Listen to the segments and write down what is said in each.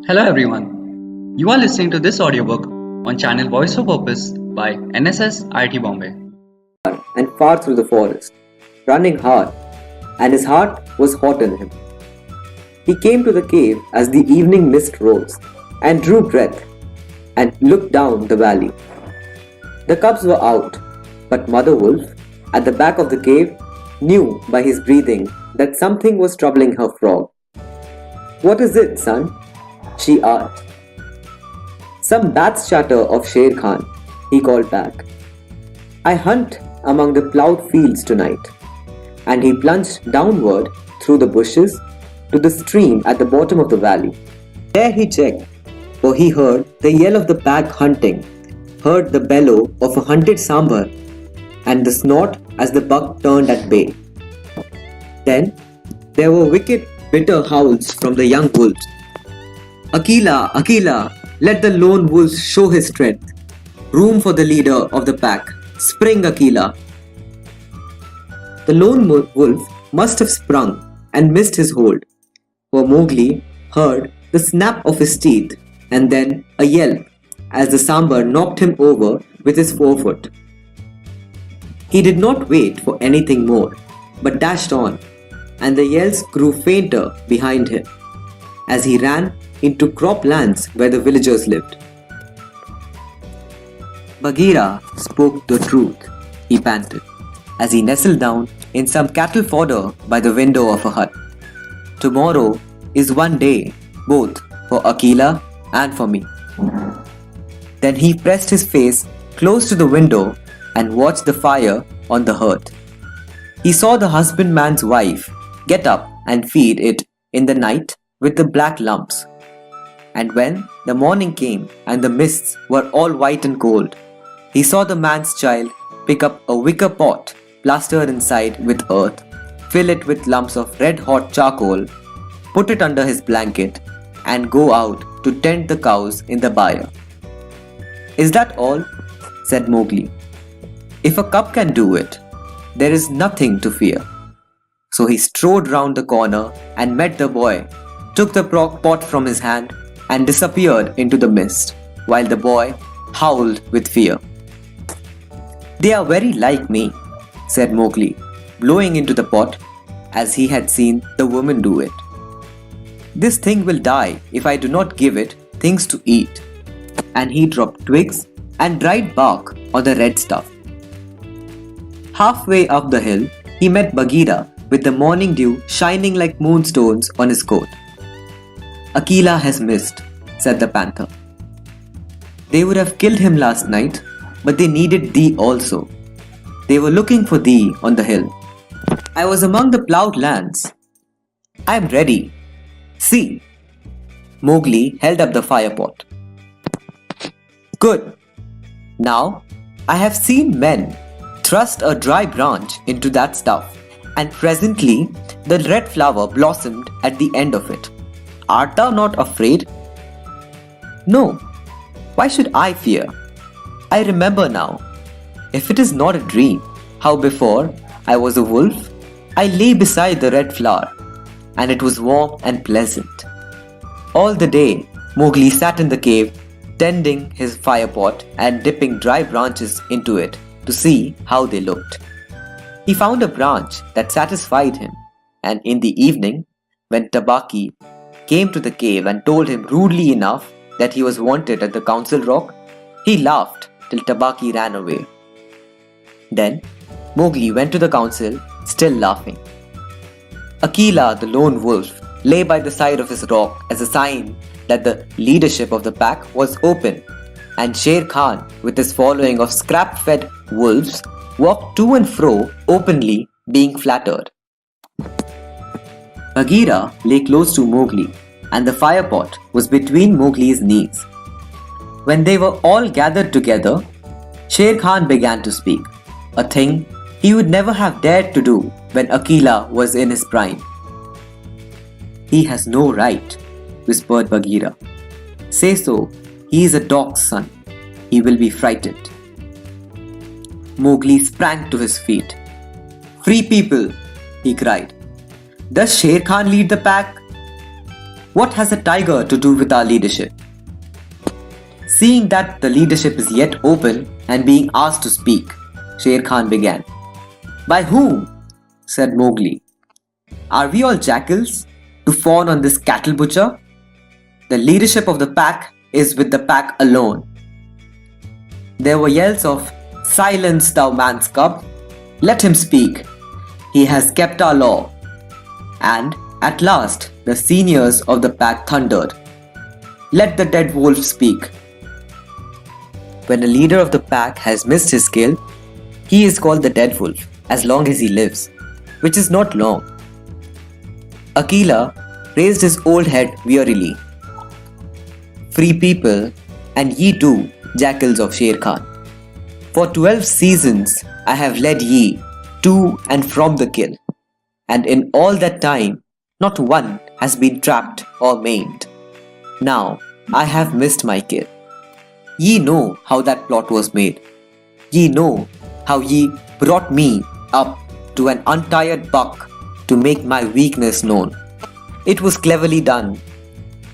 Hello everyone. You are listening to this audiobook on channel Voice for Purpose by NSS IIT Bombay. And far through the forest, running hard, and his heart was hot in him. He came to the cave as the evening mist rose, and drew breath, and looked down the valley. The cubs were out, but Mother Wolf, at the back of the cave, knew by his breathing that something was troubling her frog. "What is it, son?" she asked. "Some bat's chatter of Sher Khan," he called back. "I hunt among the ploughed fields tonight." And he plunged downward through the bushes to the stream at the bottom of the valley. There he checked, for he heard the yell of the pack hunting, heard the bellow of a hunted sambar, and the snort as the buck turned at bay. Then there were wicked, bitter howls from the young wolves. "Akela, Akela, let the lone wolf show his strength. Room for the leader of the pack. Spring, Akela." The lone wolf must have sprung and missed his hold, for Mowgli heard the snap of his teeth and then a yelp as the sambar knocked him over with his forefoot. He did not wait for anything more, but dashed on, and the yells grew fainter behind him as he ran into crop lands where the villagers lived. "Bagheera spoke the truth," he panted, as he nestled down in some cattle fodder by the window of a hut. "Tomorrow is one day, both for Akela and for me." Then he pressed his face close to the window and watched the fire on the hearth. He saw the husbandman's wife get up and feed it in the night with the black lumps. And when the morning came and the mists were all white and cold, he saw the man's child pick up a wicker pot plastered inside with earth, fill it with lumps of red-hot charcoal, put it under his blanket, and go out to tend the cows in the byre. "Is that all?" said Mowgli. "If a cub can do it, there is nothing to fear." So he strode round the corner and met the boy, took the pot from his hand, and disappeared into the mist, while the boy howled with fear. "They are very like me," said Mowgli, blowing into the pot as he had seen the woman do it. "This thing will die if I do not give it things to eat." And he dropped twigs and dried bark on the red stuff. Halfway up the hill, he met Bagheera with the morning dew shining like moonstones on his coat. "Akela has missed," said the panther. "They would have killed him last night, but they needed thee also. They were looking for thee on the hill. I was among the ploughed lands. I am ready. See." Mowgli held up the fire pot. "Good. Now I have seen men thrust a dry branch into that stuff, and presently the red flower blossomed at the end of it. Art thou not afraid?" "No. Why should I fear? I remember now, if it is not a dream, how before I was a wolf, I lay beside the red flower, and it was warm and pleasant." All the day, Mowgli sat in the cave, tending his fire pot and dipping dry branches into it to see how they looked. He found a branch that satisfied him, and in the evening, when Tabaki came to the cave and told him rudely enough that he was wanted at the council rock, he laughed till Tabaki ran away. Then Mowgli went to the council, still laughing. Akela, the lone wolf, lay by the side of his rock as a sign that the leadership of the pack was open, and Sher Khan, with his following of scrap-fed wolves, walked to and fro openly, being flattered. Bagheera lay close to Mowgli, and the fire pot was between Mowgli's knees. When they were all gathered together, Sher Khan began to speak, a thing he would never have dared to do when Akela was in his prime. "He has no right," whispered Bagheera. "Say so, he is a dog's son. He will be frightened." Mowgli sprang to his feet. "Free people!" he cried. "Does Sher Khan lead the pack?" What has a tiger to do with our leadership? Seeing that the leadership is yet open and being asked to speak, Sher Khan began. By whom? Said Mowgli. Are we all jackals to fawn on this cattle butcher? The leadership of the pack is with the pack alone. There were yells of, Silence, thou man's cub! Let him speak. He has kept our law. And at last the seniors of the pack thundered, Let the dead wolf speak. When a leader of the pack has missed his kill, he is called the dead wolf as long as he lives, which is not long. Akela raised his old head wearily. Free people, and ye too, jackals of Sher Khan. For 12 seasons I have led ye to and from the kill, and in all that time not one has been trapped or maimed. Now I have missed my kill. Ye know how that plot was made. Ye know how ye brought me up to an untired buck to make my weakness known. It was cleverly done.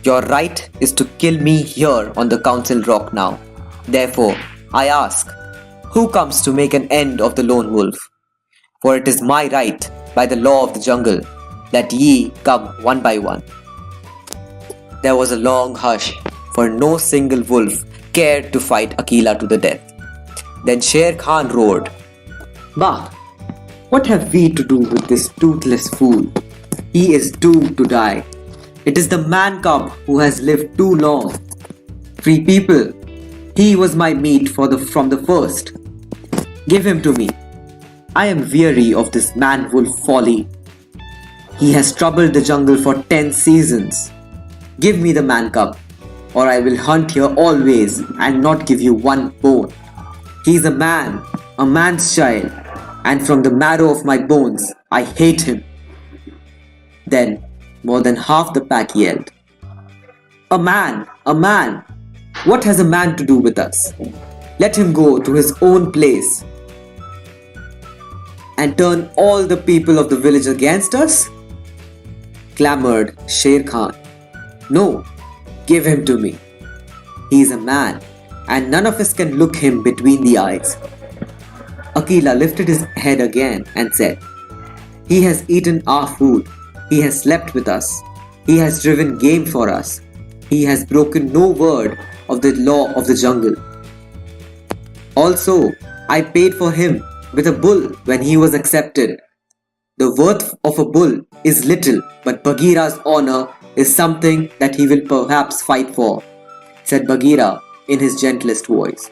Your right is to kill me here on the council rock now. Therefore, I ask, who comes to make an end of the lone wolf? For it is my right, by the law of the jungle, that ye come one by one. There was a long hush, for no single wolf cared to fight Akela to the death. Then Sher Khan roared, Bah! What have we to do with this toothless fool? He is doomed to die. It is the man cub who has lived too long. Free people, he was my meat from the first. Give him to me. I am weary of this man-wolf folly. He has troubled the jungle for 10 seasons. Give me the man cub, or I will hunt here always and not give you one bone. He is a man's child, and from the marrow of my bones, I hate him. Then more than half the pack yelled, A man! What has a man to do with us? Let him go to his own place and turn all the people of the village against us? Clamored Sher Khan. No, give him to me. He is a man, and none of us can look him between the eyes. Akela lifted his head again and said, He has eaten our food. He has slept with us. He has driven game for us. He has broken no word of the law of the jungle. Also, I paid for him with a bull when he was accepted. The worth of a bull is little, but Bagheera's honor is something that he will perhaps fight for, said Bagheera in his gentlest voice.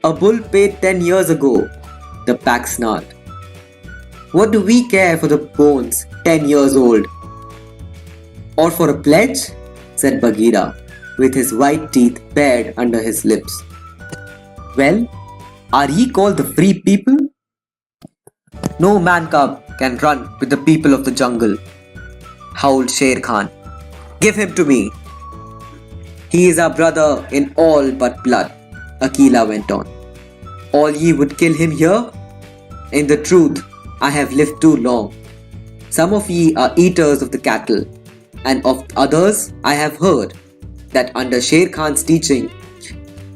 A bull paid 10 years ago, the pack snarled. What do we care for the bones 10 years old? Or for a pledge? Said Bagheera, with his white teeth bared under his lips. Well, are ye called the free people? No man cub can run with the people of the jungle, howled Sher Khan. Give him to me. He is our brother in all but blood, Akela went on. All ye would kill him here? In the truth, I have lived too long. Some of ye are eaters of the cattle, and of others I have heard that under Sher Khan's teaching,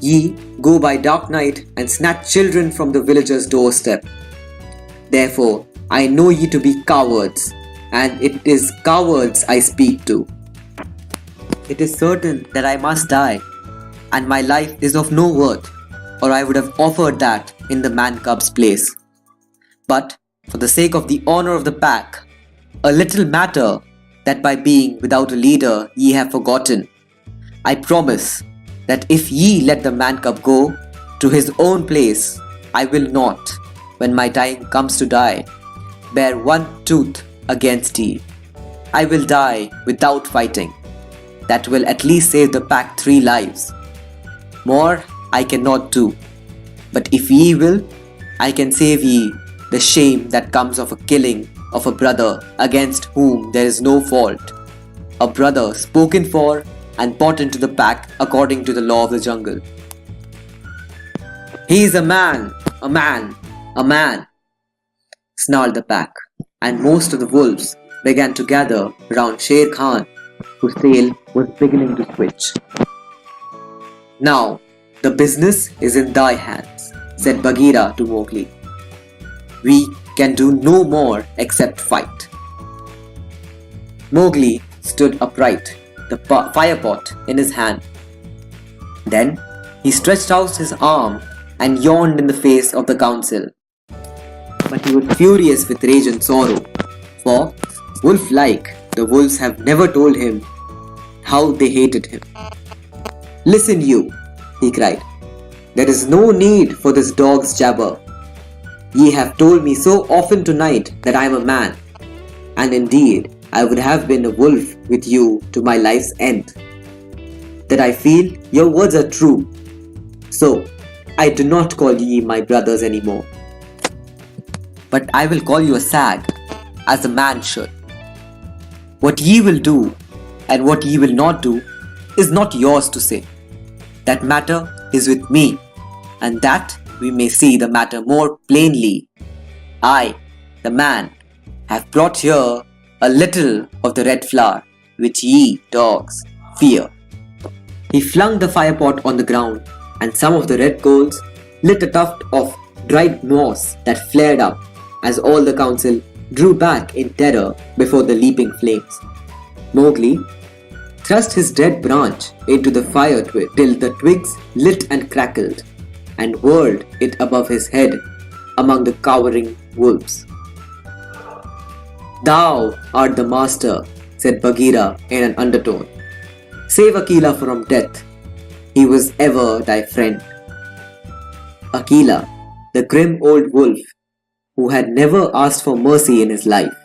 ye go by dark night and snatch children from the villager's doorstep. Therefore, I know ye to be cowards, and it is cowards I speak to. It is certain that I must die, and my life is of no worth, or I would have offered that in the man cub's place. But for the sake of the honor of the pack, a little matter that by being without a leader ye have forgotten, I promise that if ye let the man cub go to his own place, I will not, when my time comes to die, bear one tooth against ye. I will die without fighting. That will at least save the pack 3 lives. More I cannot do. But if ye will, I can save ye the shame that comes of a killing of a brother against whom there is no fault. A brother spoken for and brought into the pack according to the law of the jungle. He is a man, snarled the pack, and most of the wolves began to gather round Sher Khan whose tail was beginning to switch. "Now, the business is in thy hands," said Bagheera to Mowgli. "We can do no more except fight." Mowgli stood upright, the fire pot in his hand. Then he stretched out his arm and yawned in the face of the council. But he was furious with rage and sorrow, for, wolf-like, the wolves have never told him how they hated him. "Listen, you," he cried. "There is no need for this dog's jabber. Ye have told me so often tonight that I am a man, and indeed I would have been a wolf with you to my life's end, that I feel your words are true. So, I do not call ye my brothers anymore. But I will call you a sag, as a man should. What ye will do and what ye will not do is not yours to say. That matter is with me, and that we may see the matter more plainly. I, the man, have brought here a little of the red flour, which ye, dogs, fear." He flung the firepot on the ground, and some of the red coals lit a tuft of dried moss that flared up as all the council drew back in terror before the leaping flames. Mowgli thrust his dead branch into the fire till the twigs lit and crackled, and whirled it above his head among the cowering wolves. "Thou art the master," said Bagheera in an undertone. "Save Akela from death. He was ever thy friend." Akela, the grim old wolf, who had never asked for mercy in his life,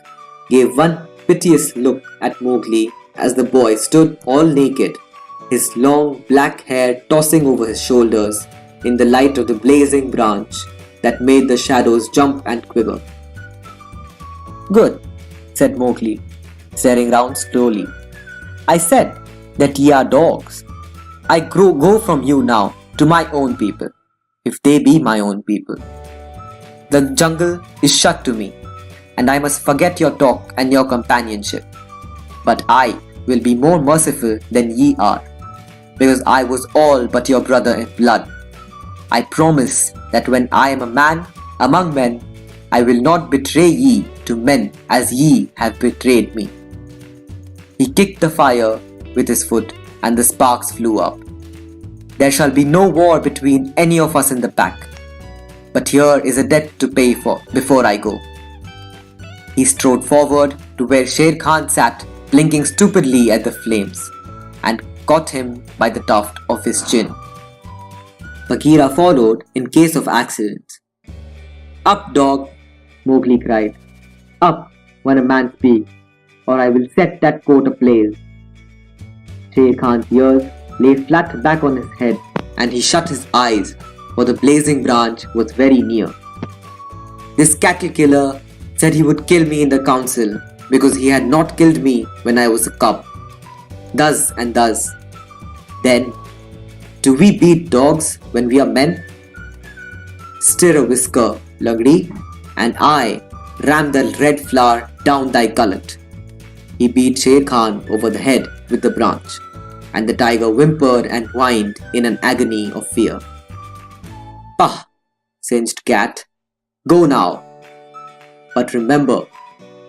gave one piteous look at Mowgli as the boy stood all naked, his long black hair tossing over his shoulders in the light of the blazing branch that made the shadows jump and quiver. "Good," said Mowgli, staring round slowly. "I said that ye are dogs. I go from you now to my own people, if they be my own people. The jungle is shut to me, and I must forget your talk and your companionship. But I will be more merciful than ye are, because I was all but your brother in blood. I promise that when I am a man among men, I will not betray ye to men as ye have betrayed me." He kicked the fire with his foot, and the sparks flew up. "There shall be no war between any of us in the pack. But here is a debt to pay for before I go." He strode forward to where Sher Khan sat, blinking stupidly at the flames, and caught him by the tuft of his chin. Bagheera followed in case of accident. "Up, dog!" Mowgli cried. "Up when a man speaks, or I will set that coat ablaze." Sher Khan's ears lay flat back on his head, and he shut his eyes, for the blazing branch was very near. "This cattle killer said he would kill me in the council because he had not killed me when I was a cub. Thus and thus. Then, do we beat dogs when we are men? Stir a whisker, Lugdi, and I ram the red flower down thy gullet." He beat Sher Khan over the head with the branch, and the tiger whimpered and whined in an agony of fear. "Pah, singed cat, go now. But remember,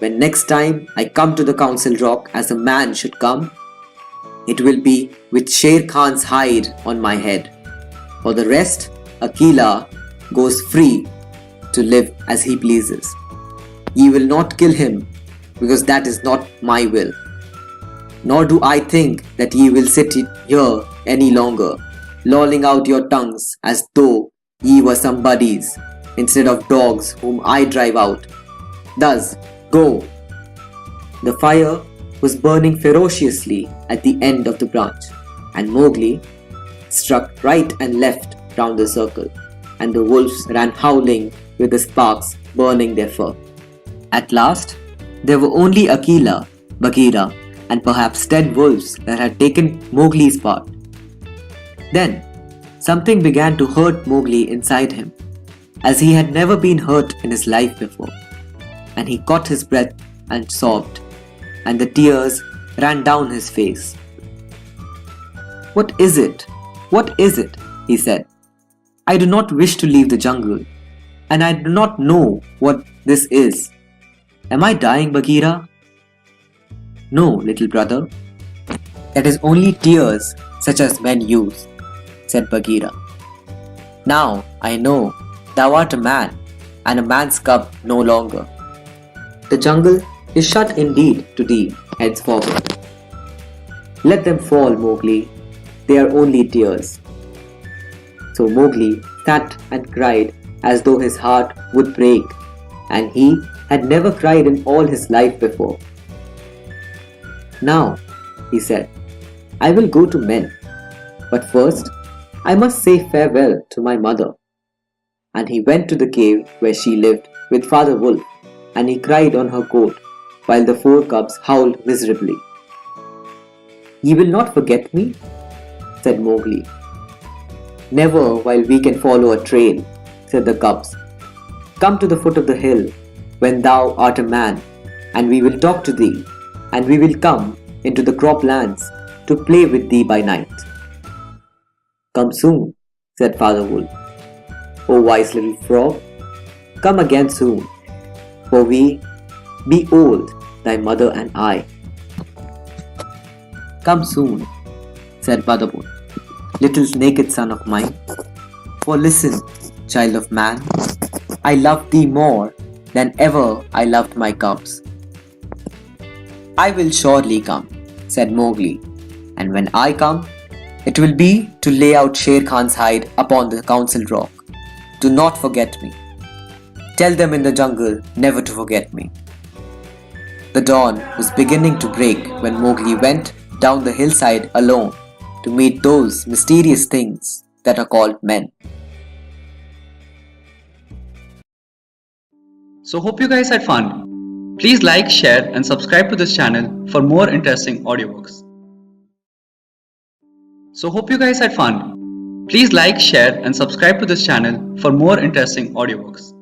when next time I come to the council rock as a man should come, it will be with Sher Khan's hide on my head. For the rest, Akela goes free to live as he pleases. Ye will not kill him, because that is not my will. Nor do I think that ye will sit here any longer, lolling out your tongues as though ye were some buddies, instead of dogs whom I drive out. Thus, go." The fire was burning ferociously at the end of the branch, and Mowgli struck right and left round the circle, and the wolves ran howling with the sparks burning their fur. At last, there were only Akela, Bagheera, and perhaps 10 wolves that had taken Mowgli's part. Then, something began to hurt Mowgli inside him, as he had never been hurt in his life before, and he caught his breath and sobbed, and the tears ran down his face. "What is it? What is it?" he said. "I do not wish to leave the jungle, and I do not know what this is. Am I dying, Bagheera?" "No, little brother. That is only tears such as men use," said Bagheera. "Now I know thou art a man, and a man's cub no longer. The jungle is shut indeed to thee henceforward. Let them fall, Mowgli. They are only tears." So Mowgli sat and cried as though his heart would break, and he had never cried in all his life before. "Now," he said, "I will go to men, but first I must say farewell to my mother." And he went to the cave where she lived with Father Wolf, and he cried on her coat while the four cubs howled miserably. "Ye will not forget me?" said Mowgli. "Never while we can follow a trail," said the cubs. "Come to the foot of the hill when thou art a man, and we will talk to thee, and we will come into the croplands to play with thee by night." "Come soon," said Father Wolf. "O wise little frog, come again soon, for we be old, thy mother and I." "Come soon," said Mother Wolf, "little naked son of mine. For listen, child of man, I love thee more than ever I loved my cubs." "I will surely come," said Mowgli, "and when I come, it will be to lay out Sher Khan's hide upon the council rock. Do not forget me. Tell them in the jungle never to forget me." The dawn was beginning to break when Mowgli went down the hillside alone to meet those mysterious things that are called men. So hope you guys had fun. Please like, share and subscribe to this channel for more interesting audiobooks. So hope you guys had fun. Please like, share and subscribe to this channel for more interesting audiobooks.